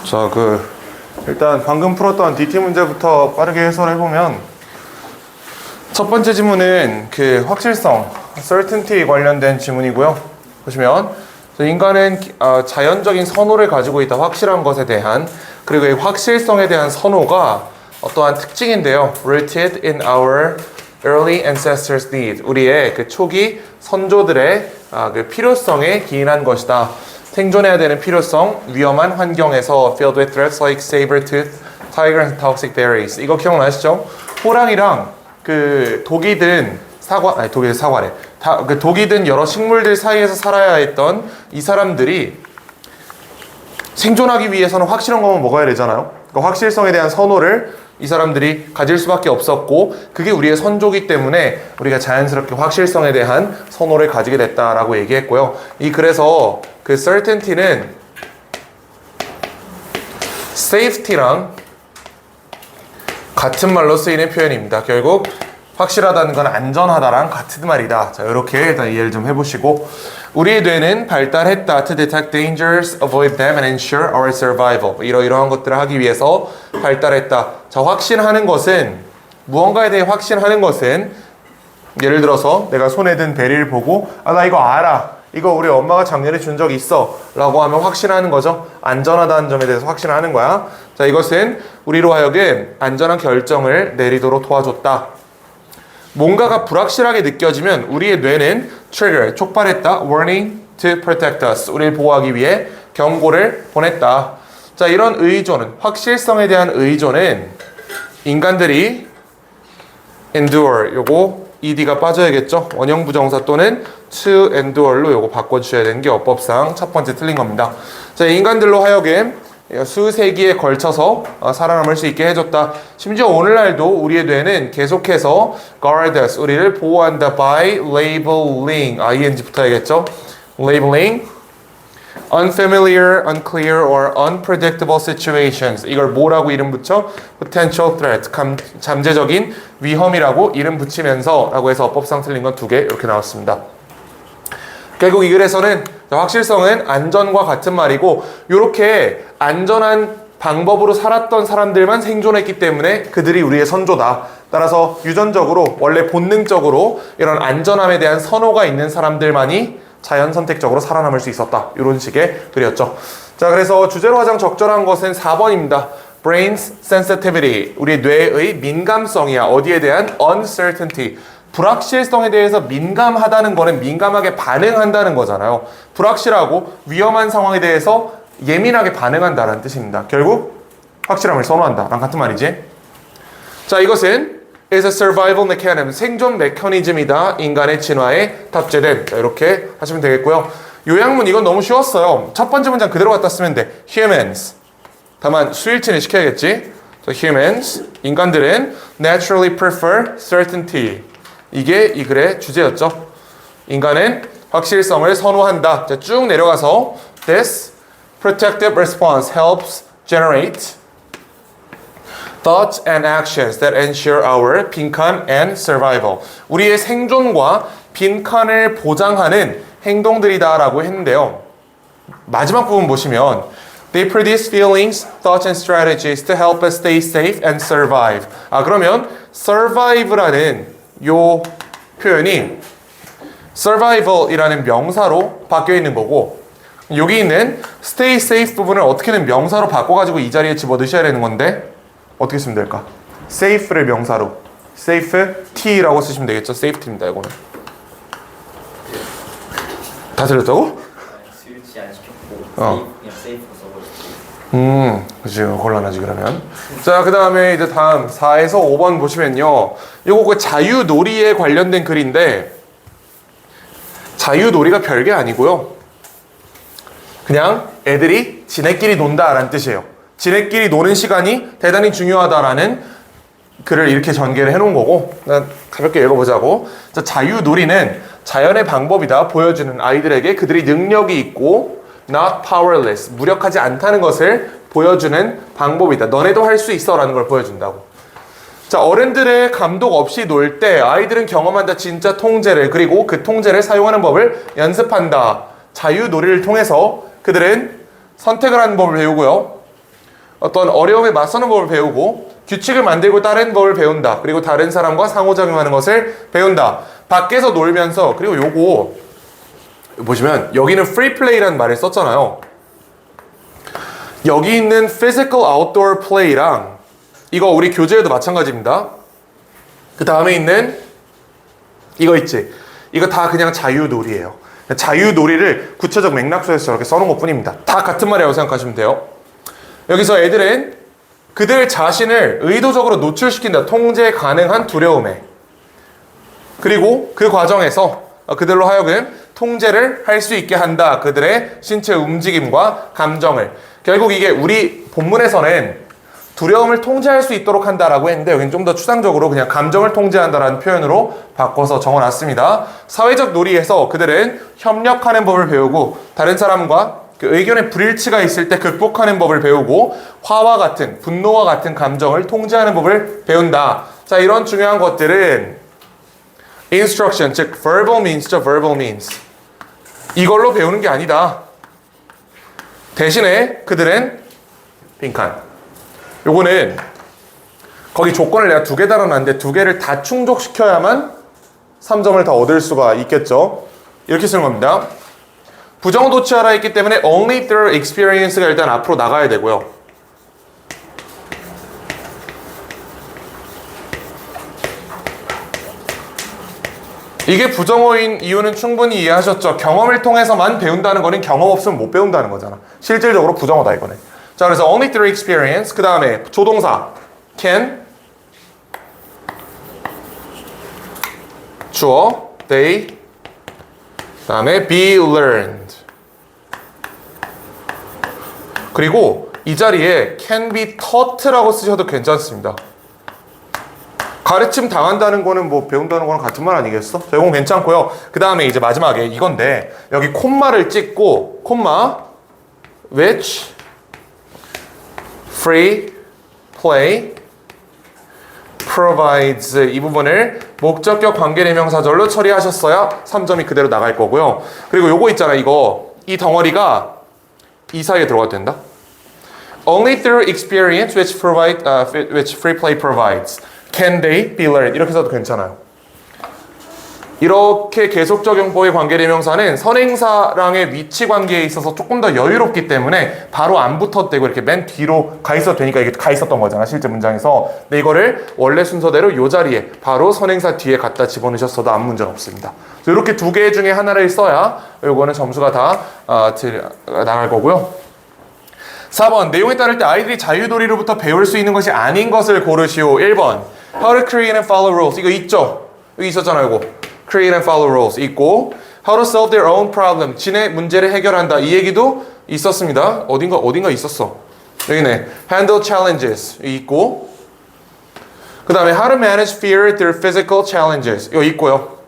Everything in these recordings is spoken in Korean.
자, 일단 방금 풀었던 DT 문제부터 빠르게 해설해보면, 첫 번째 지문은 확실성, certainty 관련된 지문이고요. 보시면, 인간은 자연적인 선호를 가지고 있다. 확실한 것에 대한, 그리고 이 확실성에 대한 선호가 어떠한 특징인데요. Rooted in our early ancestors' need. 우리의 초기 선조들의 필요성에 기인한 것이다. 생존해야 되는 필요성, 위험한 환경에서 filled with threats like saber-tooth, tiger and toxic berries. 이거 기억나시죠? 호랑이랑 독이 든 사과래. 독이 든 여러 식물들 사이에서 살아야 했던 이 사람들이 생존하기 위해서는 확실한 것만 먹어야 되잖아요. 그러니까 확실성에 대한 선호를 이 사람들이 가질 수밖에 없었고, 그게 우리의 선조기 때문에 우리가 자연스럽게 확실성에 대한 선호를 가지게 됐다라고 얘기했고요. 그래서 certainty는 safety랑 같은 말로 쓰이는 표현입니다. 결국 확실하다는 건 안전하다랑 같은 말이다. 자, 이렇게 일단 이해를 좀 해보시고, 우리의 뇌는 발달했다. To detect dangers, avoid them, and ensure our survival. 이러한 것들을 하기 위해서 발달했다. 자, 확신하는 것은, 무언가에 대해 확신하는 것은, 예를 들어서 내가 손에 든 베리를 보고, 나 이거 알아. 이거 우리 엄마가 작년에 준 적 있어. 라고 하면 확신하는 거죠. 안전하다는 점에 대해서 확신하는 거야. 자, 이것은 우리로 하여금 안전한 결정을 내리도록 도와줬다. 뭔가가 불확실하게 느껴지면 우리의 뇌는 trigger, 촉발했다. warning to protect us. 우리를 보호하기 위해 경고를 보냈다. 자, 이런 의존은, 확실성에 대한 의존은 인간들이 endure, 요거 ed가 빠져야겠죠. 원형 부정사 또는 to endure로 요거 바꿔주셔야 되는 게 어법상 첫 번째 틀린 겁니다. 자, 인간들로 하여금 수세기에 걸쳐서 살아남을 수 있게 해줬다. 심지어 오늘날도 우리의 뇌는 계속해서 guard us, 우리를 보호한다. by labeling, ing 붙어야겠죠. labeling unfamiliar, unclear or unpredictable situations. 이걸 뭐라고 이름 붙여? potential threat, 잠재적인 위험이라고 이름 붙이면서 라고 해서 어법상 틀린 건 2개 이렇게 나왔습니다. 결국 이 글에서는 확실성은 안전과 같은 말이고, 이렇게 안전한 방법으로 살았던 사람들만 생존했기 때문에 그들이 우리의 선조다. 따라서 유전적으로, 원래 본능적으로 이런 안전함에 대한 선호가 있는 사람들만이 자연 선택적으로 살아남을 수 있었다. 이런 식의 글이었죠. 자, 그래서 주제로 가장 적절한 것은 4번입니다. brain's sensitivity, 우리 뇌의 민감성이야. 어디에 대한? uncertainty, 불확실성에 대해서 민감하다는 거는 민감하게 반응한다는 거잖아요. 불확실하고 위험한 상황에 대해서 예민하게 반응한다는 뜻입니다. 결국 확실함을 선호한다 랑 같은 말이지. 자, 이것은 is a survival mechanism, 생존 메커니즘이다. 인간의 진화에 탑재된. 자, 이렇게 하시면 되겠고요. 요약문 이건 너무 쉬웠어요. 첫 번째 문장 그대로 갖다 쓰면 돼. humans. 다만 수일치는 시켜야겠지. 자, humans, 인간들은 naturally prefer certainty. 이게 이 글의 주제였죠. 인간은 확실성을 선호한다. 자, 쭉 내려가서 this protective response helps generate thoughts and actions that ensure our 빈칸 and survival. 우리의 생존과 빈칸을 보장하는 행동들이다 라고 했는데요. 마지막 부분 보시면 They produce feelings, thoughts and strategies to help us stay safe and survive. 그러면 survive라는 요 표현이 survival이라는 명사로 바뀌어 있는 거고, 여기 있는 stay safe 부분을 어떻게든 명사로 바꿔가지고 이 자리에 집어 넣으셔야 되는 건데, 어떻게 쓰면 될까? safe를 명사로 safety라고 쓰시면 되겠죠. safety입니다. 이거는 다 들렸다고? 스위치 안 시켰고 그냥 세이프로 써버렸지. 그치, 곤란하지 그러면. 자, 그 다음에 이제 다음 4에서 5번 보시면요, 요거 자유놀이에 관련된 글인데, 자유놀이가 별게 아니고요, 그냥 애들이 지네끼리 논다라는 뜻이에요. 지네끼리 노는 시간이 대단히 중요하다라는 글을 이렇게 전개를 해놓은 거고, 가볍게 읽어보자고. 자, 자유놀이는 자연의 방법이다 보여주는 아이들에게 그들이 능력이 있고 not powerless, 무력하지 않다는 것을 보여주는 방법이다. 너네도 할 수 있어 라는 걸 보여준다고. 자, 어른들의 감독 없이 놀 때 아이들은 경험한다. 진짜 통제를, 그리고 그 통제를 사용하는 법을 연습한다. 자유놀이를 통해서 그들은 선택을 하는 법을 배우고요, 어떤 어려움에 맞서는 법을 배우고 규칙을 만들고 따르는 법을 배운다. 그리고 다른 사람과 상호작용하는 것을 배운다. 밖에서 놀면서 그리고 요거 보시면 여기는 free play라는 말을 썼잖아요. 여기 있는 physical outdoor play랑 이거 우리 교재에도 마찬가지입니다. 그 다음에 있는 이거 있지? 이거 다 그냥 자유놀이에요. 자유놀이를 구체적 맥락소에서 저렇게 써놓은 것 뿐입니다. 다 같은 말이라고 생각하시면 돼요. 여기서 애들은 그들 자신을 의도적으로 노출시킨다. 통제 가능한 두려움에. 그리고 그 과정에서 그들로 하여금 통제를 할 수 있게 한다. 그들의 신체 움직임과 감정을. 결국 이게 우리 본문에서는 두려움을 통제할 수 있도록 한다라고 했는데 여기는 좀 더 추상적으로 그냥 감정을 통제한다라는 표현으로 바꿔서 적어놨습니다. 사회적 놀이에서 그들은 협력하는 법을 배우고 다른 사람과 그 의견의 불일치가 있을 때 극복하는 법을 배우고 화와 같은 분노와 같은 감정을 통제하는 법을 배운다. 자, 이런 중요한 것들은 instruction, 즉 verbal means죠. verbal means. 이걸로 배우는 게 아니다. 대신에 그들은 빈칸. 요거는 거기 조건을 내가 2개 달아놨는데 2개를 다 충족시켜야만 3점을 더 얻을 수가 있겠죠. 이렇게 쓰는 겁니다. 부정도취하라 했기 때문에 only through experience가 일단 앞으로 나가야 되고요. 이게 부정어인 이유는 충분히 이해하셨죠? 경험을 통해서만 배운다는 거는 경험 없으면 못 배운다는 거잖아. 실질적으로 부정어다 이거는. 자, 그래서 only through experience. 그 다음에 조동사 can, 주어 they, 그 다음에 be learned. 그리고 이 자리에 can be taught라고 쓰셔도 괜찮습니다. 가르침 당한다는 거는 뭐 배운다는 거랑 같은 말 아니겠어? 자, 이건 괜찮고요. 그 다음에 이제 마지막에 이건데 여기 콤마를 찍고 콤마 which free play provides 이 부분을 목적격 관계대명사절로 처리하셨어야 3점이 그대로 나갈 거고요. 그리고 요거 있잖아. 이거 이 덩어리가 이 사이에 들어가도 된다. Only through experience which free play provides can they be learned. 이렇게 써도 괜찮아요. 이렇게 계속적 용법의 관계대명사는 선행사랑의 위치 관계에 있어서 조금 더 여유롭기 때문에 바로 안 붙었대고 이렇게 맨 뒤로 가 있어도 되니까 이게 가 있었던 거잖아, 실제 문장에서. 근데 이거를 원래 순서대로 이 자리에 바로 선행사 뒤에 갖다 집어넣으셨어도 아무 문제는 없습니다. 이렇게 2개 중에 하나를 써야 이거는 점수가 다 나갈 거고요. 4번, 내용에 따를 때 아이들이 자유놀이로부터 배울 수 있는 것이 아닌 것을 고르시오. 1번, how to create and follow rules. 이거 있죠? 여기 있었잖아요, 이거. create and follow rules 있고, how to solve their own problem. 지네 문제를 해결한다. 이 얘기도 있었습니다. 어딘가 있었어. 여기네. handle challenges 있고, 그 다음에 how to manage fear through physical challenges. 이거 있고요.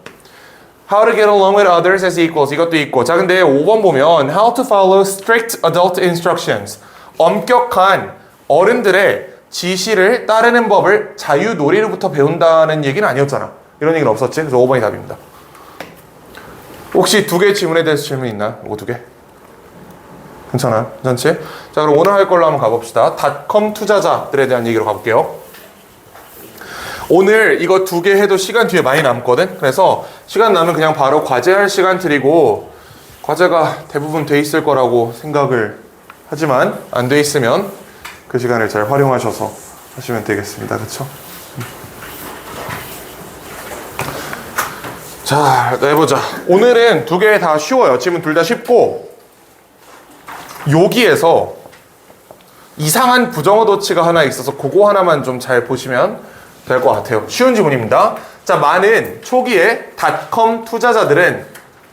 how to get along with others as equals. 이것도 있고. 자, 근데 5번 보면 how to follow strict adult instructions. 엄격한 어른들의 지시를 따르는 법을 자유놀이로부터 배운다는 얘기는 아니었잖아. 이런 얘기는 없었지? 그래서 5번이 답입니다. 혹시 2개 질문에 대해서 질문 있나요? 이거 2개? 괜찮아요? 괜찮지? 자, 그럼 오늘 할 걸로 한번 가봅시다. 닷컴 투자자들에 대한 얘기로 가볼게요. 오늘 이거 2개 해도 시간 뒤에 많이 남거든? 그래서 시간 나면 그냥 바로 과제할 시간 드리고, 과제가 대부분 돼 있을 거라고 생각을 하지만 안 돼 있으면 그 시간을 잘 활용하셔서 하시면 되겠습니다. 그쵸? 자, 해보자. 오늘은 2개 다 쉬워요. 질문 둘 다 쉽고, 여기에서 이상한 부정어 도치가 하나 있어서 그거 하나만 좀 잘 보시면 될 것 같아요. 쉬운 지문입니다. 자, 많은 초기에 닷컴 투자자들은,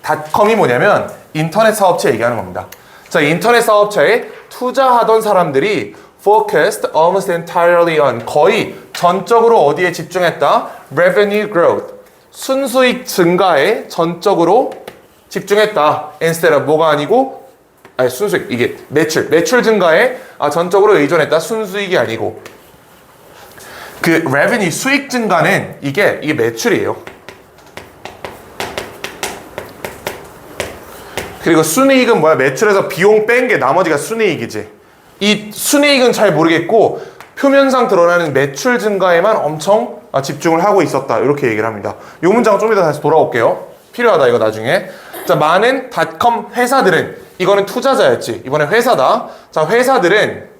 닷컴이 뭐냐면 인터넷 사업체 얘기하는 겁니다. 자, 인터넷 사업체에 투자하던 사람들이 focused almost entirely on, 거의 전적으로 어디에 집중했다? revenue growth, 순수익 증가에 전적으로 집중했다. instead of 뭐가 아니고, 아니 순수익, 이게 매출 증가에 전적으로 의존했다. 순수익이 아니고. 그 revenue, 수익 증가는 이게 매출이에요. 그리고 순이익은 뭐야? 매출에서 비용 뺀 게 나머지가 순이익이지. 이 순이익은 잘 모르겠고 표면상 드러나는 매출 증가에만 엄청 집중을 하고 있었다. 이렇게 얘기를 합니다. 이 문장 좀 이따 다시 돌아올게요. 필요하다 이거 나중에. 자, 많은 닷컴 회사들은, 이거는 투자자였지, 이번에 회사다. 자, 회사들은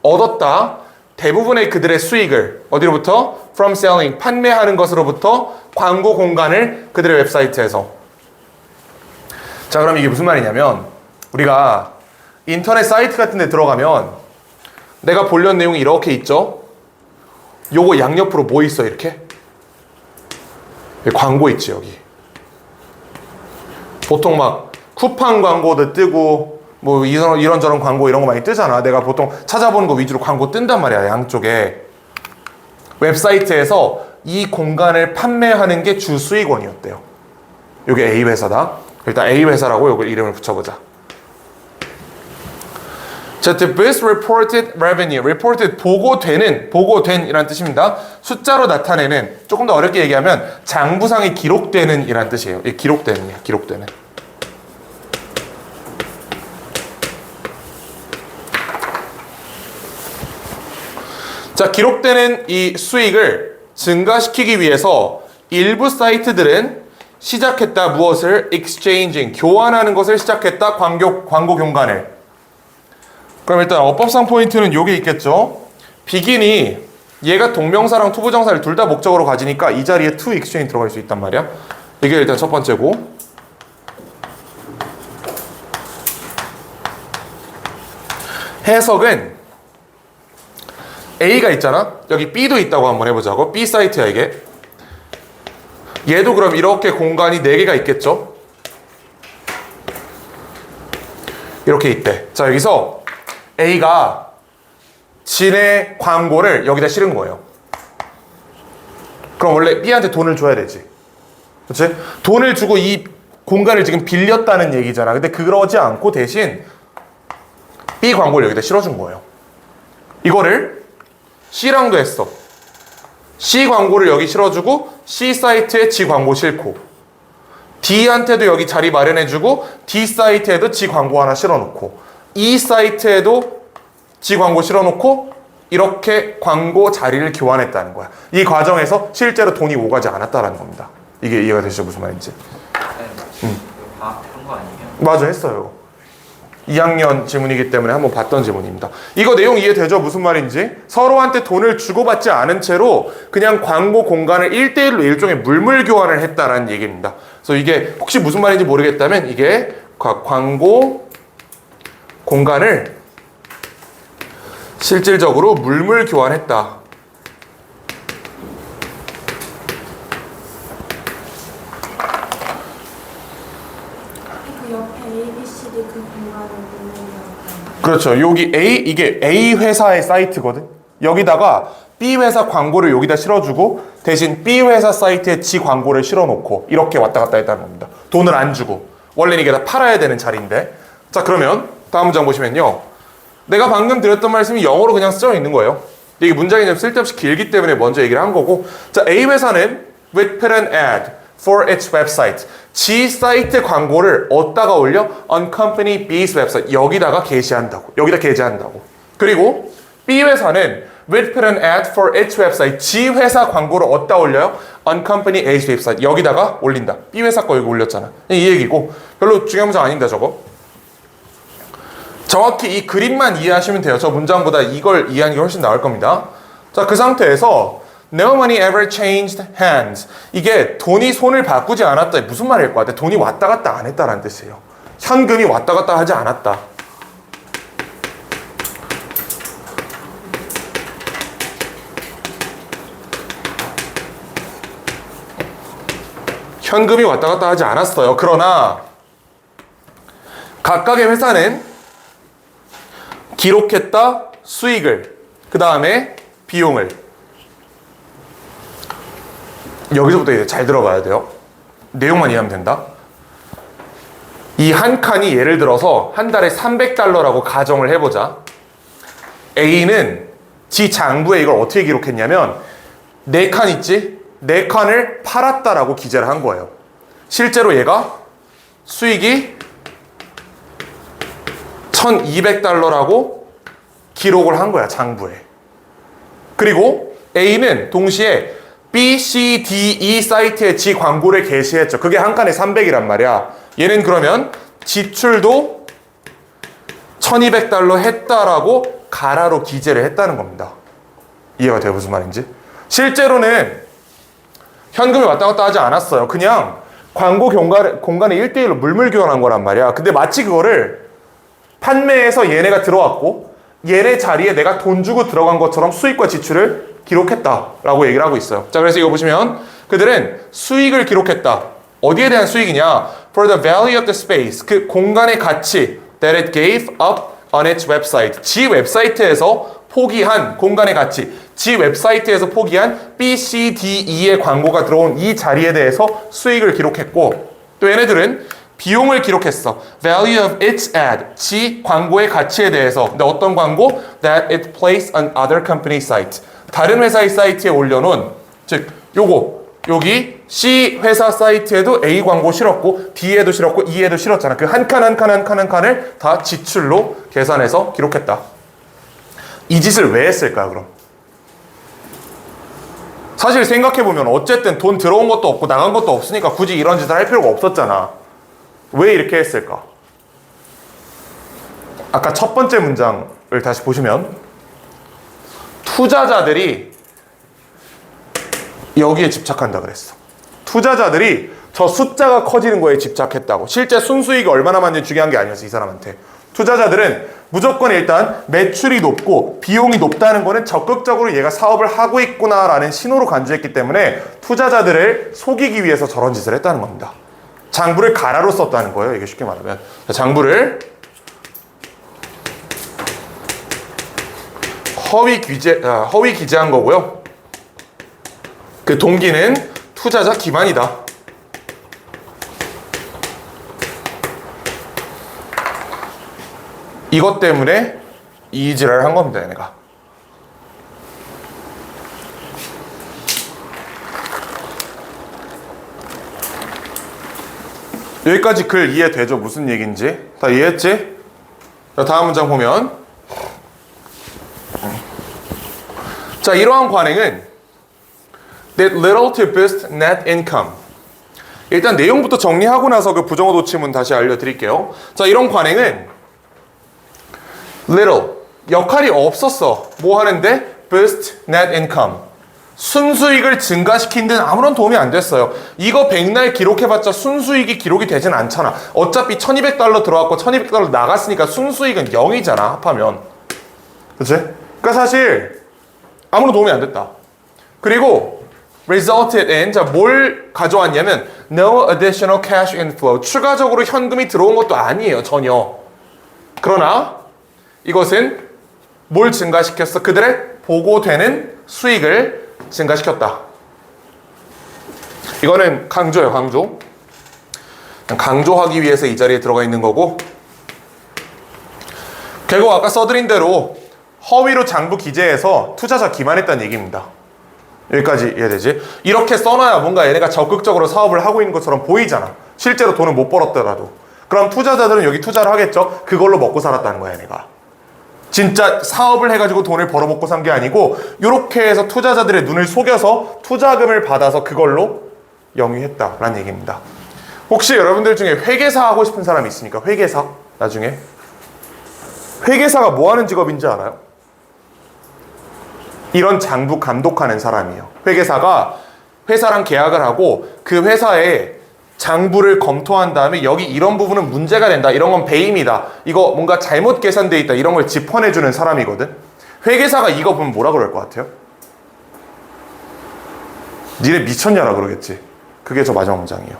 얻었다. 대부분의 그들의 수익을 어디로부터? From selling, 판매하는 것으로부터 광고 공간을 그들의 웹사이트에서. 자, 그럼 이게 무슨 말이냐면 우리가 인터넷 사이트 같은 데 들어가면 내가 보려는 내용이 이렇게 있죠? 요거 양옆으로 뭐 있어 이렇게? 광고 있지 여기. 보통 막 쿠팡 광고도 뜨고 뭐 이런저런 광고 이런 거 많이 뜨잖아. 내가 보통 찾아보는 거 위주로 광고 뜬단 말이야 양쪽에. 웹사이트에서 이 공간을 판매하는 게 주 수익원이었대요. 여기 A 회사다. 일단 A 회사라고 요거 이름을 붙여보자. 자, to boost reported revenue. reported 보고된 이란 뜻입니다. 숫자로 나타내는, 조금 더 어렵게 얘기하면 장부상에 기록되는 이란 뜻이에요. 기록되는이야, 기록되는. 자, 기록되는 이 수익을 증가시키기 위해서 일부 사이트들은 시작했다. 무엇을? exchanging, 교환하는 것을 시작했다. 광고 공간을. 그럼 일단 어법상 포인트는 요게 있겠죠. begin이 얘가 동명사랑 투부정사를 둘 다 목적으로 가지니까 이 자리에 to exchange 들어갈 수 있단 말이야. 이게 일단 첫 번째고, 해석은 A가 있잖아. 여기 B도 있다고 한번 해보자고. B 사이트야 이게. 얘도 그럼 이렇게 공간이 4개가 있겠죠. 이렇게 있대. 자, 여기서 A가 진의 광고를 여기다 실은 거예요. 그럼 원래 B한테 돈을 줘야 되지. 그렇지? 돈을 주고 이 공간을 지금 빌렸다는 얘기잖아. 근데 그러지 않고 대신 B 광고를 여기다 실어준 거예요. 이거를 C랑도 했어. C 광고를 여기 실어주고 C 사이트에 G 광고 실고, D한테도 여기 자리 마련해주고 D 사이트에도 G 광고 하나 실어놓고, E 사이트에도 G 광고 실어놓고, 이렇게 광고 자리를 교환했다는 거야. 이 과정에서 실제로 돈이 오가지 않았다는 겁니다. 이게 이해가 되시죠? 무슨 말인지. 방학 때 한 거 아니에요? 맞아, 했어요. 2학년 지문이기 때문에 한번 봤던 지문입니다. 이거 내용 이해되죠? 무슨 말인지? 서로한테 돈을 주고받지 않은 채로 그냥 광고 공간을 1대1로 일종의 물물 교환을 했다라는 얘기입니다. 그래서 이게 혹시 무슨 말인지 모르겠다면 이게 광고 공간을 실질적으로 물물 교환했다. 그 옆에 A, B, C, D 그 공간을 보면 그렇죠. 여기 이게 A 회사의 사이트거든. 여기다가 B 회사 광고를 여기다 실어주고 대신 B 회사 사이트에 G 광고를 실어놓고 이렇게 왔다 갔다 했다는 겁니다. 돈을 안 주고. 원래는 이게 다 팔아야 되는 자리인데. 자, 그러면 다음 문장 보시면요. 내가 방금 드렸던 말씀이 영어로 그냥 쓰여 있는 거예요. 이게 문장이 좀 쓸데없이 길기 때문에 먼저 얘기를 한 거고. 자, A 회사는 with put an ad for its website. G 사이트 광고를 어디다가 올려? On company B's website. 여기다가 게시한다고. 여기다 게재한다고. 그리고 B 회사는 with put an ad for its website. G 회사 광고를 어디다 올려요? On company A's website. 여기다가 올린다. B 회사 거 여기 올렸잖아. 이 얘기고. 별로 중요한 문장 아닙니다, 저거. 정확히 이 그림만 이해하시면 돼요. 저 문장보다 이걸 이해하는 게 훨씬 나을 겁니다. 자, 그 상태에서 No money ever changed hands. 이게 돈이 손을 바꾸지 않았다. 무슨 말일 것 같아? 돈이 왔다 갔다 안 했다라는 뜻이에요. 현금이 왔다 갔다 하지 않았다. 현금이 왔다 갔다 하지 않았어요. 그러나 각각의 회사는 기록했다 수익을, 그 다음에 비용을. 여기서부터 이제 잘 들어봐야 돼요. 내용만 이해하면 된다. 이 한 칸이 예를 들어서 한 달에 $300라고 가정을 해보자. A는 지 장부에 이걸 어떻게 기록했냐면 4칸 있지? 4칸을 팔았다라고 기재를 한 거예요. 실제로 얘가 수익이 $1,200라고 기록을 한 거야, 장부에. 그리고 A는 동시에 B, C, D, E 사이트에 지 광고를 게시했죠. 그게 한 칸에 300이란 말이야. 얘는 그러면 지출도 1200달러 했다라고 가라로 기재를 했다는 겁니다. 이해가 돼요? 무슨 말인지? 실제로는 현금이 왔다 갔다 하지 않았어요. 그냥 광고 공간에 1대1로 물물 교환한 거란 말이야. 근데 마치 그거를 판매해서 얘네가 들어왔고 얘네 자리에 내가 돈 주고 들어간 것처럼 수익과 지출을 기록했다라고 얘기를 하고 있어요. 자, 그래서 이거 보시면 그들은 수익을 기록했다. 어디에 대한 수익이냐? For the value of the space. 그 공간의 가치 that it gave up on its website. 지 웹사이트에서 포기한 공간의 가치. 지 웹사이트에서 포기한 B, C, D, E의 광고가 들어온 이 자리에 대해서 수익을 기록했고 또 얘네들은 비용을 기록했어. Value of its ad. 지 광고의 가치에 대해서. 근데 어떤 광고? That it placed on other company site. 다른 회사의 사이트에 올려놓은 즉 여기 C 회사 사이트에도 A 광고 실었고 D에도 실었고 E에도 실었잖아. 그 한 칸을 다 지출로 계산해서 기록했다. 이 짓을 왜 했을까요, 그럼? 사실 생각해보면 어쨌든 돈 들어온 것도 없고 나간 것도 없으니까 굳이 이런 짓을 할 필요가 없었잖아. 왜 이렇게 했을까? 아까 첫 번째 문장을 다시 보시면 투자자들이 여기에 집착한다 그랬어. 투자자들이 저 숫자가 커지는 거에 집착했다고. 실제 순수익이 얼마나 많은지 중요한 게 아니었어, 이 사람한테. 투자자들은 무조건 일단 매출이 높고 비용이 높다는 거는 적극적으로 얘가 사업을 하고 있구나라는 신호로 간주했기 때문에 투자자들을 속이기 위해서 저런 짓을 했다는 겁니다. 장부를 가라로 썼다는 거예요. 이게 쉽게 말하면. 장부를 허위 기재한 거고요. 그 동기는 투자자 기반이다. 이것 때문에 이 지랄을 한 겁니다, 얘네가. 여기까지 글 이해되죠? 무슨 얘기인지? 다 이해했지? 자, 다음 문장 보면 자, 이러한 관행은 did little to boost net income. 일단 내용부터 정리하고 나서 그 부정어 도치문 다시 알려드릴게요. 자, 이런 관행은 little, 역할이 없었어. 뭐 하는데? boost net income. 순수익을 증가시킨 데는 아무런 도움이 안 됐어요. 이거 백날 기록해봤자 순수익이 기록이 되진 않잖아. 어차피 1200달러 들어왔고 1200달러 나갔으니까 순수익은 0이잖아, 합하면. 그치? 그러니까 사실 아무런 도움이 안 됐다. 그리고 resulted in, 자, 뭘 가져왔냐면 no additional cash inflow. 추가적으로 현금이 들어온 것도 아니에요, 전혀. 그러나 이것은 뭘 증가시켰어? 그들의 보고되는 수익을 증가시켰다. 이거는 강조예요, 강조. 강조하기 위해서 이 자리에 들어가 있는 거고, 결국 아까 써드린 대로 허위로 장부 기재해서 투자자 기만했다는 얘기입니다. 여기까지 이해되지? 이렇게 써놔야 뭔가 얘네가 적극적으로 사업을 하고 있는 것처럼 보이잖아. 실제로 돈을 못 벌었더라도. 그럼 투자자들은 여기 투자를 하겠죠? 그걸로 먹고 살았다는 거야, 얘네가. 진짜 사업을 해가지고 돈을 벌어먹고 산 게 아니고 이렇게 해서 투자자들의 눈을 속여서 투자금을 받아서 그걸로 영위했다라는 얘기입니다. 혹시 여러분들 중에 회계사 하고 싶은 사람이 있으니까 회계사? 나중에 회계사가 뭐 하는 직업인지 알아요? 이런 장부 감독하는 사람이에요. 회계사가 회사랑 계약을 하고 그 회사에 장부를 검토한 다음에 여기 이런 부분은 문제가 된다. 이런 건 배임이다. 이거 뭔가 잘못 계산돼 있다. 이런 걸 짚어내주는 사람이거든. 회계사가 이거 보면 뭐라 그럴 것 같아요? 니네 미쳤냐라 그러겠지. 그게 저 마지막 문장이에요.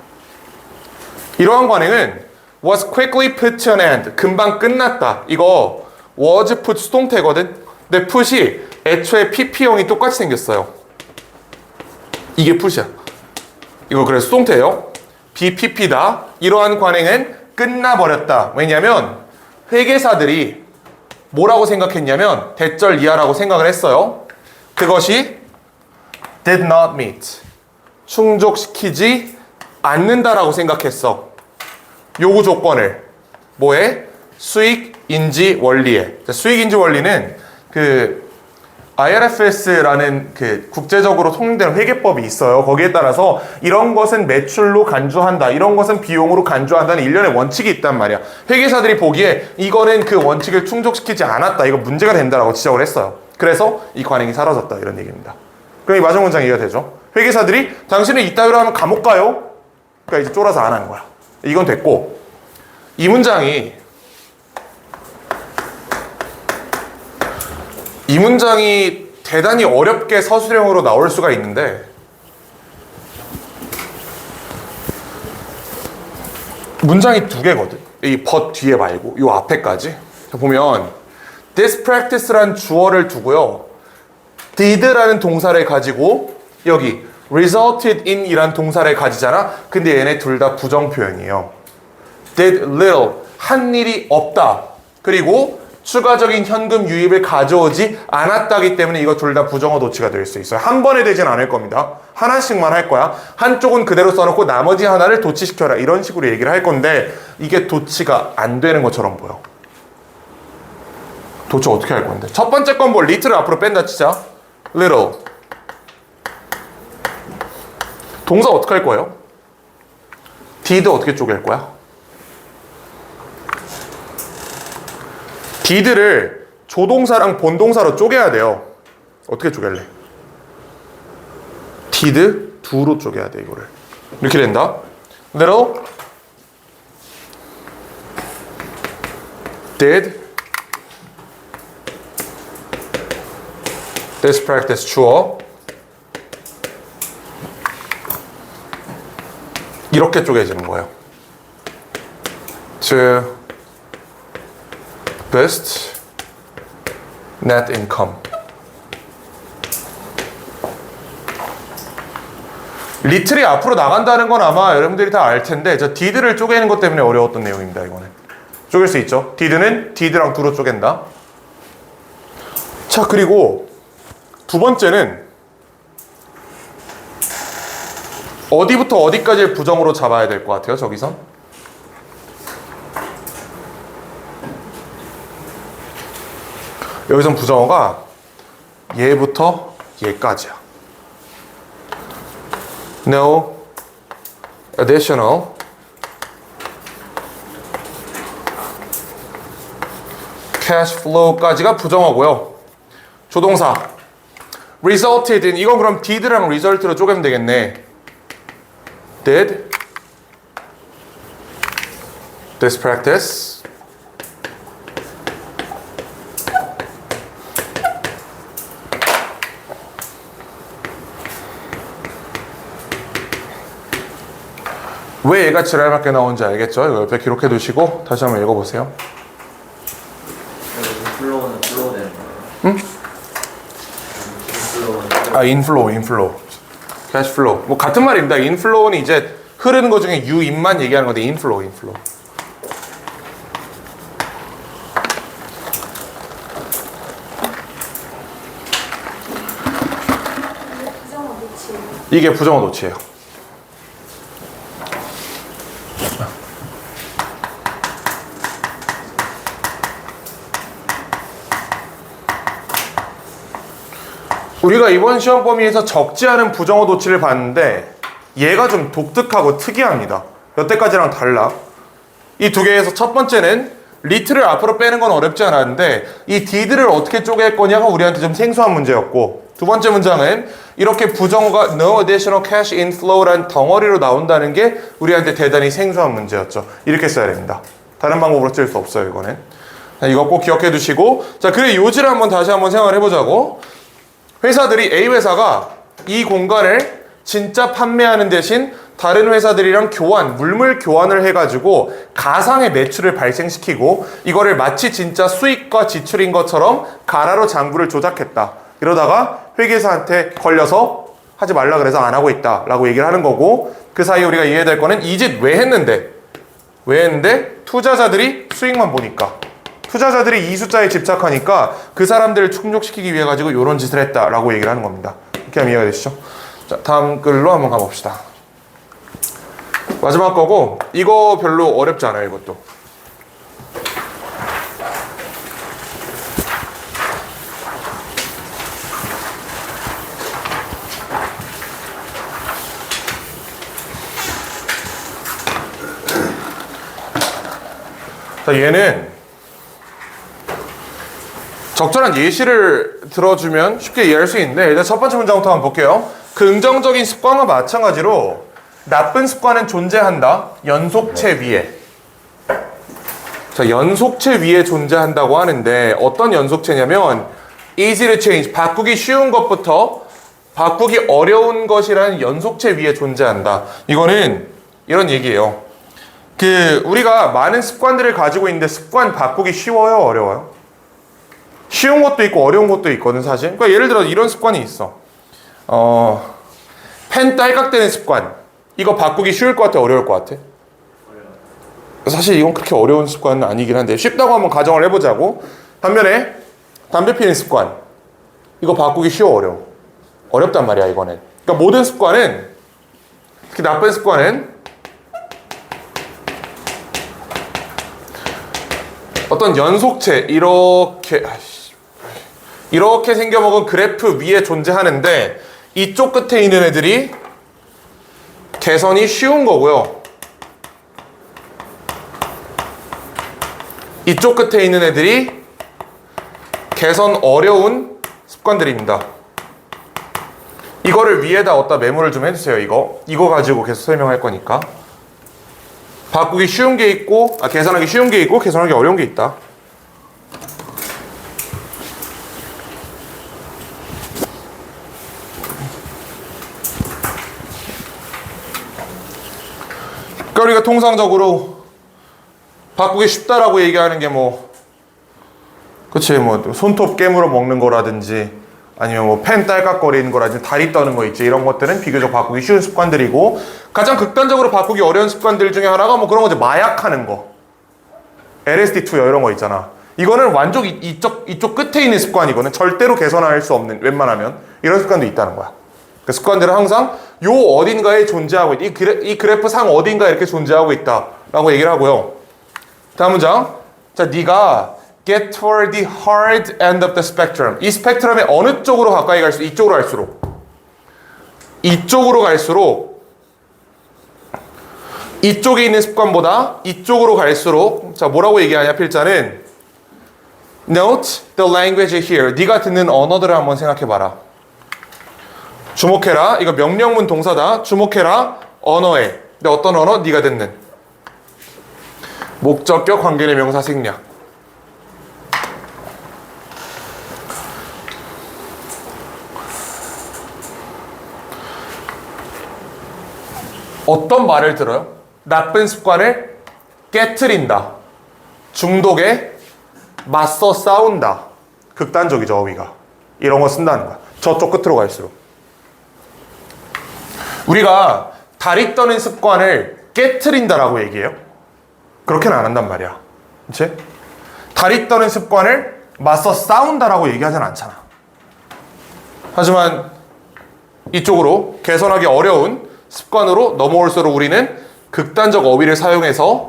이러한 관행은 was quickly put to an end. 금방 끝났다. 이거 was put 수동태거든. 근데 put이 애초에 PP형이 똑같이 생겼어요. 이게 put이야. 이거 그래서 수동태예요. BPP다. 이러한 관행은 끝나버렸다. 왜냐면 회계사들이 뭐라고 생각했냐면 대절 이하라고 생각을 했어요. 그것이 did not meet. 충족시키지 않는다라고 생각했어. 요구 조건을. 뭐에? 수익인지 원리에. 수익인지 원리는 그 IRFS라는 그 국제적으로 통용되는 회계법이 있어요. 거기에 따라서 이런 것은 매출로 간주한다, 이런 것은 비용으로 간주한다는 일련의 원칙이 있단 말이야. 회계사들이 보기에 이거는 그 원칙을 충족시키지 않았다, 이거 문제가 된다라고 지적을 했어요. 그래서 이 관행이 사라졌다, 이런 얘기입니다. 그럼 이 마지막 문장 이해가 되죠? 회계사들이 당신은 이따위로 하면 감옥 가요. 그러니까 이제 쫄아서 안 하는 거야. 이건 됐고, 이 문장이 대단히 어렵게 서술형으로 나올 수가 있는데, 문장이 두 개거든. 이 but 뒤에 말고 이 앞에까지. 자, 보면 this practice란 주어를 두고요, did라는 동사를 가지고 여기 resulted in 이란 동사를 가지잖아. 근데 얘네 둘 다 부정 표현이에요. did little, 한 일이 없다. 그리고 추가적인 현금 유입을 가져오지 않았다기 때문에 이거 둘 다 부정어 도치가 될 수 있어요. 한 번에 되진 않을 겁니다. 하나씩만 할 거야. 한쪽은 그대로 써놓고 나머지 하나를 도치시켜라, 이런 식으로 얘기를 할 건데, 이게 도치가 안 되는 것처럼 보여. 도치 어떻게 할 건데? 첫 번째 건 뭐 little을 앞으로 뺀다 치자. little. 동사 어떻게 할 거예요? did 어떻게 쪼갤 거야? did를 조동사랑 본동사로 쪼개야 돼요. 어떻게 쪼갤래? did 두로 쪼개야 돼, 이거를. 이렇게 된다. little did this practice 주어, 이렇게 쪼개지는 거예요. to best net income. 리틀이 앞으로 나간다는 건 아마 여러분들이 다 알 텐데, 저 did를 쪼개는 것 때문에 어려웠던 내용입니다. 이거는 쪼갤 수 있죠. did는 did랑 두로 쪼갠다. 자, 그리고 두 번째는 어디부터 어디까지를 부정으로 잡아야 될 것 같아요, 저기서? 여기선 부정어가 얘부터 얘까지야. No additional cash flow까지가 부정어고요. 조동사 resulted in, 이건 그럼 did랑 result로 쪼개면 되겠네. did this practice 왜 얘가 지랄맞게 나온지 알겠죠? 이거 옆에 기록해 두시고 다시 한번 읽어보세요. 인플로우는 플로우 되는 거예요? 응? 인플로우는 inflow. cash flow. 뭐 같은 말입니다. inflow는 이제 흐르는 것 중에 유입만 얘기하는 건데, inflow. 부정어 도치. 이게 부정어 도치예요. 우리가 이번 시험 범위에서 적지 않은 부정어 도치를 봤는데 얘가 좀 독특하고 특이합니다. 여태까지랑 달라. 이 두 개에서 첫 번째는 little을 앞으로 빼는 건 어렵지 않았는데 이 did를 어떻게 쪼갤 거냐가 우리한테 좀 생소한 문제였고, 두 번째 문장은 이렇게 부정어가 no additional cash inflow라는 덩어리로 나온다는 게 우리한테 대단히 생소한 문제였죠. 이렇게 써야 됩니다. 다른 방법으로 쓸 수 없어요, 이거는. 이거 꼭 기억해 두시고, 자, 그래 요지를 한번 다시 한번 생각을 해보자고. 회사들이, A회사가 이 공간을 진짜 판매하는 대신 다른 회사들이랑 물물 교환을 해가지고 가상의 매출을 발생시키고 이거를 마치 진짜 수익과 지출인 것처럼 가라로 장부를 조작했다. 이러다가 회계사한테 걸려서 하지 말라 그래서 안 하고 있다 라고 얘기를 하는 거고, 그 사이에 우리가 이해해야 될 거는 이 짓 왜 했는데 투자자들이 수익만 보니까, 투자자들이 이 숫자에 집착하니까 그 사람들을 충족시키기 위해 가지고 이런 짓을 했다라고 얘기를 하는 겁니다. 이렇게 하면 이해가 되시죠? 자, 다음 글로 한번 가봅시다. 마지막 거고, 이거 별로 어렵지 않아요, 이것도. 자, 얘는 적절한 예시를 들어주면 쉽게 이해할 수 있는데 일단 첫 번째 문장부터 한번 볼게요. 긍정적인 습관과 마찬가지로 나쁜 습관은 존재한다. 연속체 위에. 자, 연속체 위에 존재한다고 하는데 어떤 연속체냐면 easy to change, 바꾸기 쉬운 것부터 바꾸기 어려운 것이라는 연속체 위에 존재한다. 이거는 이런 얘기예요. 우리가 많은 습관들을 가지고 있는데 습관 바꾸기 쉬워요, 어려워요? 쉬운 것도 있고 어려운 것도 있거든, 사실. 그러니까 예를 들어 이런 습관이 있어. 펜 딸깍대는 습관. 이거 바꾸기 쉬울 것 같아, 어려울 것 같아? 사실 이건 그렇게 어려운 습관은 아니긴 한데 쉽다고 한번 가정을 해보자고. 반면에 담배 피는 습관. 이거 바꾸기 쉬워, 어려워? 어렵단 말이야, 이거는. 그러니까 모든 습관은, 특히 나쁜 습관은 어떤 연속체, 이렇게 생겨먹은 그래프 위에 존재하는데 이쪽 끝에 있는 애들이 개선이 쉬운 거고요. 이쪽 끝에 있는 애들이 개선 어려운 습관들입니다. 이거를 위에다 어디다 메모를 좀 해주세요. 이거 가지고 계속 설명할 거니까. 바꾸기 쉬운 게 있고, 개선하기 쉬운 게 있고, 개선하기 어려운 게 있다. 그러니까 우리가 통상적으로 바꾸기 쉽다라고 얘기하는 게 그치, 손톱 깨물어 먹는 거라든지, 아니면 펜 딸깍거리는 거라든지, 다리 떠는 거 있지. 이런 것들은 비교적 바꾸기 쉬운 습관들이고, 가장 극단적으로 바꾸기 어려운 습관들 중에 하나가 그런 거지. 마약하는 거. LSD 투여 이런 거 있잖아. 이거는 완전 이쪽 끝에 있는 습관이거든. 절대로 개선할 수 없는, 웬만하면. 이런 습관도 있다는 거야. 그 습관들은 항상 요 어딘가에 존재하고 있다. 이 그래프 상 어딘가에 이렇게 존재하고 있다라고 얘기를 하고요. 다음 문장. 자, 네가 get toward the hard end of the spectrum. 이 스펙트럼의 어느 쪽으로 가까이 갈수록, 이쪽으로 갈수록 이쪽에 있는 습관보다 이쪽으로 갈수록, 자, 뭐라고 얘기하냐, 필자는 note the language here. 네가 듣는 언어들을 한번 생각해봐라. 주목해라. 이거 명령문 동사다. 주목해라. 언어에. 근데 어떤 언어? 네가 듣는. 목적격 관계대명사 생략. 어떤 말을 들어요? 나쁜 습관을 깨트린다. 중독에 맞서 싸운다. 극단적이죠, 어휘가. 이런 거 쓴다는 거야. 저쪽 끝으로 갈수록. 우리가 다리 떠는 습관을 깨트린다라고 얘기해요. 그렇게는 안 한단 말이야. 그치? 다리 떠는 습관을 맞서 싸운다라고 얘기하진 않잖아. 하지만 이쪽으로 개선하기 어려운 습관으로 넘어올수록 우리는 극단적 어휘를 사용해서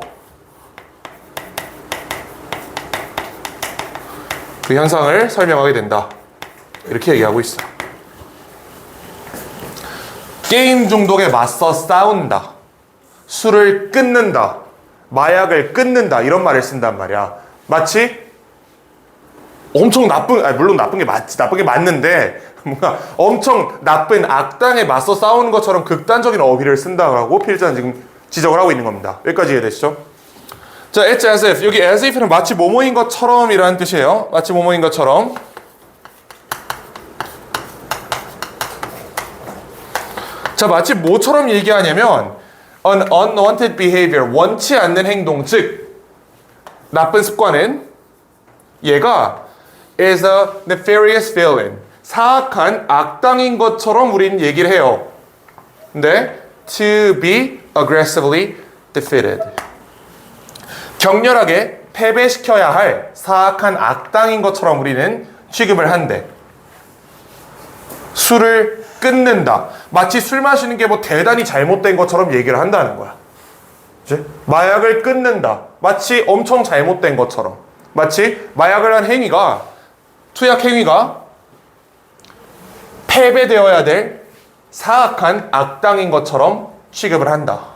그 현상을 설명하게 된다. 이렇게 얘기하고 있어. 게임 중독에 맞서 싸운다. 술을 끊는다. 마약을 끊는다. 이런 말을 쓴단 말이야. 마치 엄청 물론 나쁜 게 맞는데 뭔가 엄청 나쁜 악당에 맞서 싸우는 것처럼 극단적인 어휘를 쓴다고 필자는 지금 지적을 하고 있는 겁니다. 여기까지 이해되시죠? 자, it's as if. 여기 as if는 마치 뭐뭐인 것처럼 이라는 뜻이에요. 마치 뭐뭐인 것처럼. 자, 마치 뭐처럼 얘기하냐면 an unwanted behavior, 원치 않는 행동, 즉 나쁜 습관은 얘가 is a nefarious villain, 사악한 악당인 것처럼 우리는 얘기를 해요. 근데 to be aggressively defeated, 격렬하게 패배시켜야 할 사악한 악당인 것처럼 우리는 취급을 한대. 술을 끊는다. 마치 술 마시는 게 대단히 잘못된 것처럼 얘기를 한다는 거야. 그치? 마약을 끊는다. 마치 엄청 잘못된 것처럼. 마치 마약을 한 행위가, 투약 행위가 패배되어야 될 사악한 악당인 것처럼 취급을 한다.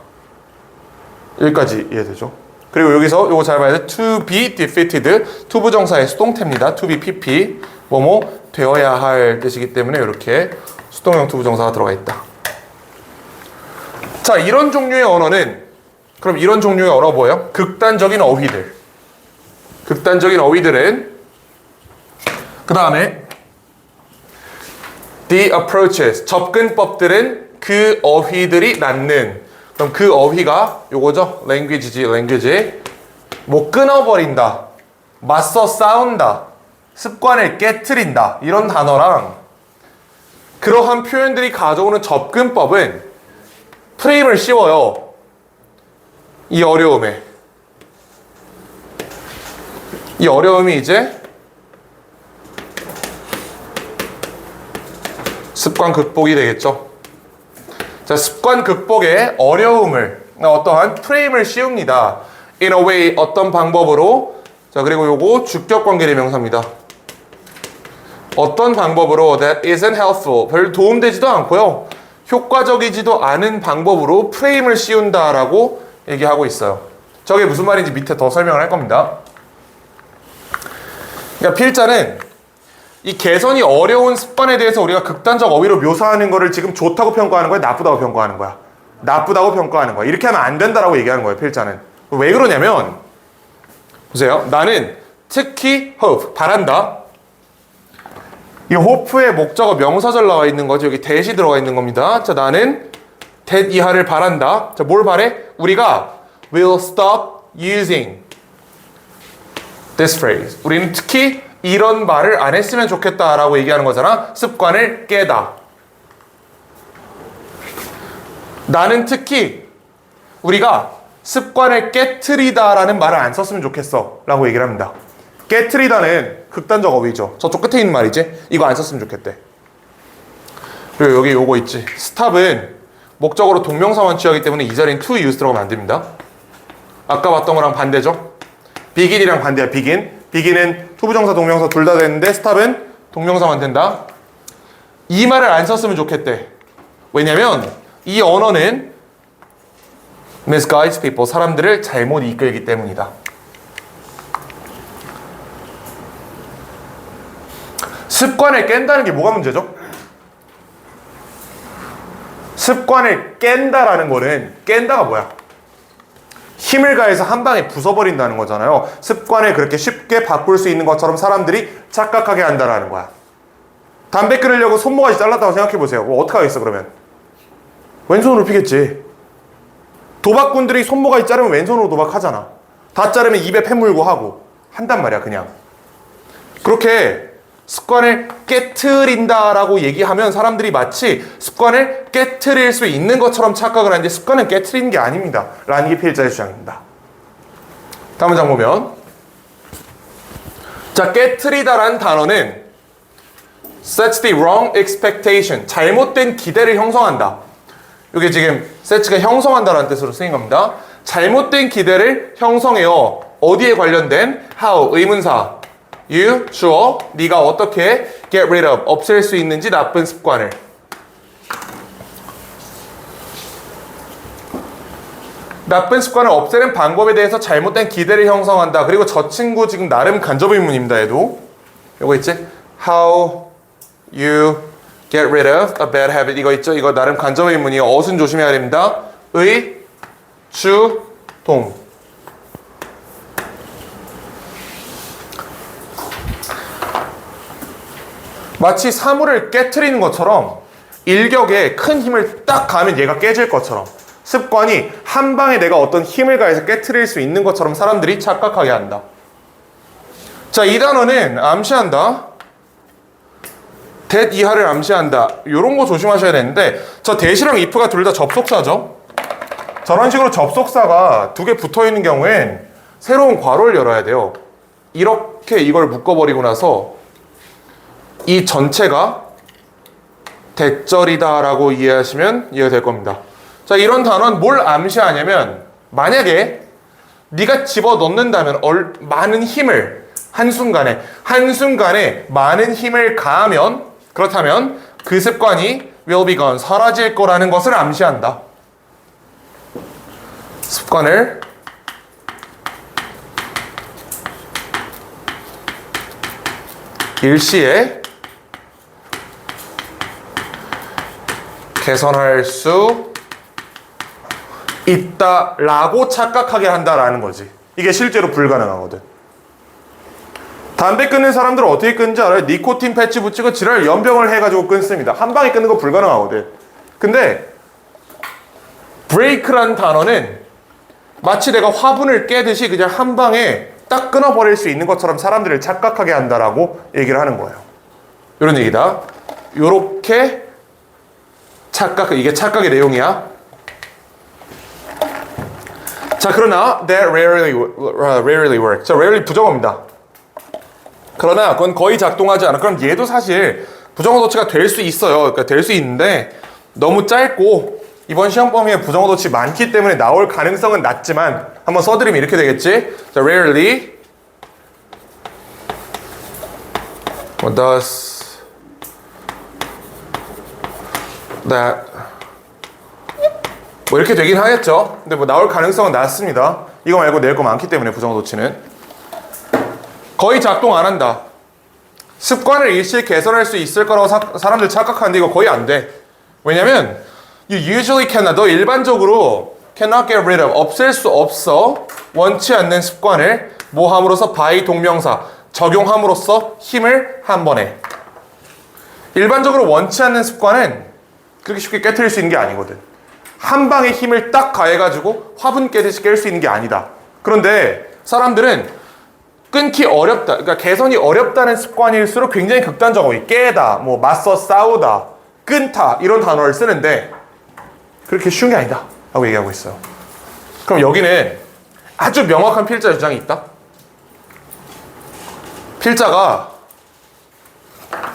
여기까지 이해되죠? 그리고 여기서 요거 잘 봐야 돼. to be defeated. to 부정사의 수동태입니다. to be pp. 뭐뭐 되어야 할 뜻이기 때문에 이렇게 수동형 to 부정사가 들어가 있다. 자, 이런 종류의 언어는 그럼 이런 종류의 언어 뭐예요? 극단적인 어휘들. 극단적인 어휘들은 그 다음에 the approaches. 접근법들은 그 어휘들이 낳는. 그럼 그 어휘가 요거죠. language지, language. 뭐 끊어버린다. 맞서 싸운다. 습관을 깨트린다. 이런 단어랑 그러한 표현들이 가져오는 접근법은 프레임을 씌워요. 이 어려움에. 이 어려움이 이제 습관 극복이 되겠죠. 자, 습관 극복의 어려움을 어떠한 프레임을 씌웁니다. In a way, 어떤 방법으로. 자, 그리고 요거 주격 관계의 명사입니다. 어떤 방법으로 that isn't helpful. 별 도움되지도 않고요. 효과적이지도 않은 방법으로 프레임을 씌운다라고 얘기하고 있어요. 저게 무슨 말인지 밑에 더 설명을 할 겁니다. 그러니까 필자는 이 개선이 어려운 습관에 대해서 우리가 극단적 어휘로 묘사하는 거를 지금 좋다고 평가하는 거야? 나쁘다고 평가하는 거야? 나쁘다고 평가하는 거야. 이렇게 하면 안 된다라고 얘기하는 거예요, 필자는. 왜 그러냐면 보세요. 나는 특히 hope, 바란다. 이 hope의 목적어 명사절 나와 있는 거죠. 여기 that이 들어가 있는 겁니다. 자, 나는 that 이하를 바란다. 자, 뭘 바래? 우리가 will stop using this phrase. 우리는 특히 이런 말을 안 했으면 좋겠다라고 얘기하는 거잖아. 습관을 깨다. 나는 특히 우리가 습관을 깨트리다라는 말을 안 썼으면 좋겠어 라고 얘기를 합니다. 깨트리다는 극단적 어휘죠. 저쪽 끝에 있는 말이지. 이거 안 썼으면 좋겠대. 그리고 여기 요거 있지. stop은 목적으로 동명사만 취하기 때문에 이 자리는 to use 들어가면 안 됩니다. 아까 봤던 거랑 반대죠. begin이랑 반대야. begin은 to 부정사 동명사 둘 다 되는데 stop은 동명사만 된다. 이 말을 안 썼으면 좋겠대. 왜냐면 이 언어는 misguides people. 사람들을 잘못 이끌기 때문이다. 습관을 깬다는 게 뭐가 문제죠? 습관을 깬다라는 거는 깬다가 뭐야? 힘을 가해서 한 방에 부숴버린다는 거잖아요. 습관을 그렇게 쉽게 바꿀 수 있는 것처럼 사람들이 착각하게 한다라는 거야. 담배 끊으려고 손모가지 잘랐다고 생각해보세요. 뭐 어떡하겠어 그러면? 왼손으로 피겠지. 도박꾼들이 손모가지 자르면 왼손으로 도박하잖아. 다 자르면 입에 펜 물고 하고 한단 말이야 그냥. 그렇게 습관을 깨트린다라고 얘기하면 사람들이 마치 습관을 깨트릴 수 있는 것처럼 착각을 하는데 습관은 깨트리는 게 아닙니다. 라는 게 필자의 주장입니다. 다음 문장 보면 자, 깨트리다라는 단어는 sets the wrong expectation. 잘못된 기대를 형성한다. 이게 지금 sets가 형성한다라는 뜻으로 쓰인 겁니다. 잘못된 기대를 형성해요. 어디에 관련된? how, 의문사. you, 주어, 네가 어떻게 get rid of, 없앨 수 있는지 나쁜 습관을. 나쁜 습관을 없애는 방법에 대해서 잘못된 기대를 형성한다. 그리고 저 친구 지금 나름 간접의문입니다. 얘도. 요거 있지? How you get rid of a bad habit. 이거 있죠? 이거 나름 간접의문이에요. 어순 조심해야 됩니다. 의, 주, 동. 마치 사물을 깨트리는 것처럼 일격에 큰 힘을 딱 가하면 얘가 깨질 것처럼 습관이 한 방에 내가 어떤 힘을 가해서 깨트릴 수 있는 것처럼 사람들이 착각하게 한다. 자, 이 단어는 암시한다. that 이하를 암시한다. 이런 거 조심하셔야 되는데 저 that이랑 if가 둘 다 접속사죠. 저런 식으로 접속사가 두 개 붙어있는 경우엔 새로운 괄호를 열어야 돼요. 이렇게 이걸 묶어버리고 나서 이 전체가 대절이다라고 이해하시면 이해가 될 겁니다. 자, 이런 단어는 뭘 암시하냐면 만약에 네가 집어넣는다면 많은 힘을 한순간에 많은 힘을 가하면 그렇다면 그 습관이 will be gone, 사라질 거라는 것을 암시한다. 습관을 일시에 개선할 수 있다라고 착각하게 한다라는 거지. 이게 실제로 불가능하거든. 담배 끊는 사람들은 어떻게 끊는지 알아요? 니코틴 패치 붙이고 지랄 연병을 해가지고 끊습니다. 한 방에 끊는 거 불가능하거든. 근데 브레이크라는 단어는 마치 내가 화분을 깨듯이 그냥 한 방에 딱 끊어버릴 수 있는 것처럼 사람들을 착각하게 한다라고 얘기를 하는 거예요. 이런 얘기다. 요렇게 이게 착각의 내용이야. 자, 그러나 that rarely work. 자, rarely 부정어입니다. 그러나 그건 거의 작동하지 않아. 그럼 얘도 사실 부정어 도치가 될 수 있어요. 그러니까 될 수 있는데 너무 짧고 이번 시험 범위에 부정어 도치 많기 때문에 나올 가능성은 낮지만 한번 써드리면 이렇게 되겠지. 자, rarely does that 뭐 이렇게 되긴 하겠죠. 근데 뭐 나올 가능성은 낮습니다. 이거 말고 낼 거 많기 때문에 부정어 도치는 거의 작동 안 한다. 습관을 일시에 개선할 수 있을 거라고 사람들 착각하는데 이거 거의 안 돼. 왜냐면 you usually cannot, 너 일반적으로 cannot get rid of, 없앨 수 없어. 원치 않는 습관을 뭐 함으로써 by 동명사 적용함으로써 힘을 한 번에. 일반적으로 원치 않는 습관은 그렇게 쉽게 깨트릴 수 있는 게 아니거든. 한 방에 힘을 딱 가해가지고 화분 깨듯이 깰 수 있는 게 아니다. 그런데 사람들은 끊기 어렵다, 그러니까 개선이 어렵다는 습관일수록 굉장히 극단적으로 깨다, 뭐 맞서 싸우다, 끊다 이런 단어를 쓰는데 그렇게 쉬운 게 아니다 라고 얘기하고 있어요. 그럼 여기는 아주 명확한 필자 주장이 있다. 필자가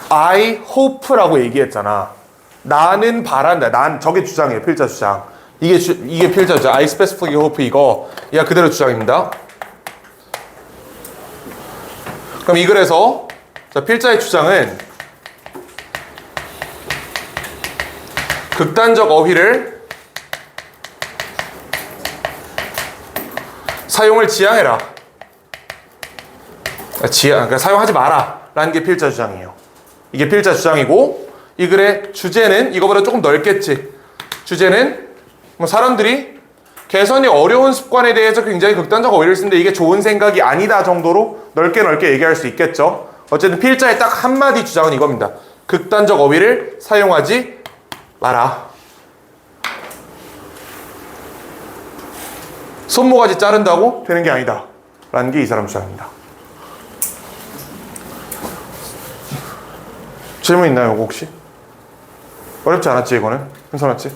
I hope라고 얘기했잖아. 나는 바란다. 저게 주장이에요. 필자 주장. 이게 필자 주장. I specifically hope 이거. 야, 그대로 주장입니다. 그럼 이 글에서 자, 필자의 주장은 극단적 어휘를 사용을 지양해라. 그러니까 사용하지 마라 라는 게 필자 주장이에요. 이게 필자 주장이고 이 글의 주제는 이거보다 조금 넓겠지. 주제는 뭐 사람들이 개선이 어려운 습관에 대해서 굉장히 극단적 어휘를 쓰는데 이게 좋은 생각이 아니다 정도로 넓게 얘기할 수 있겠죠. 어쨌든 필자의 딱 한마디 주장은 이겁니다. 극단적 어휘를 사용하지 마라. 손모가지 자른다고 되는 게 아니다 라는 게 이 사람 주장입니다. 질문 있나요, 이거 혹시? 어렵지 않았지, 이거는? 괜찮았지?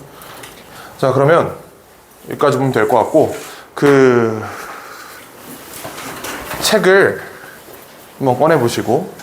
자, 그러면 여기까지 보면 될 것 같고, 책을 한번 꺼내보시고,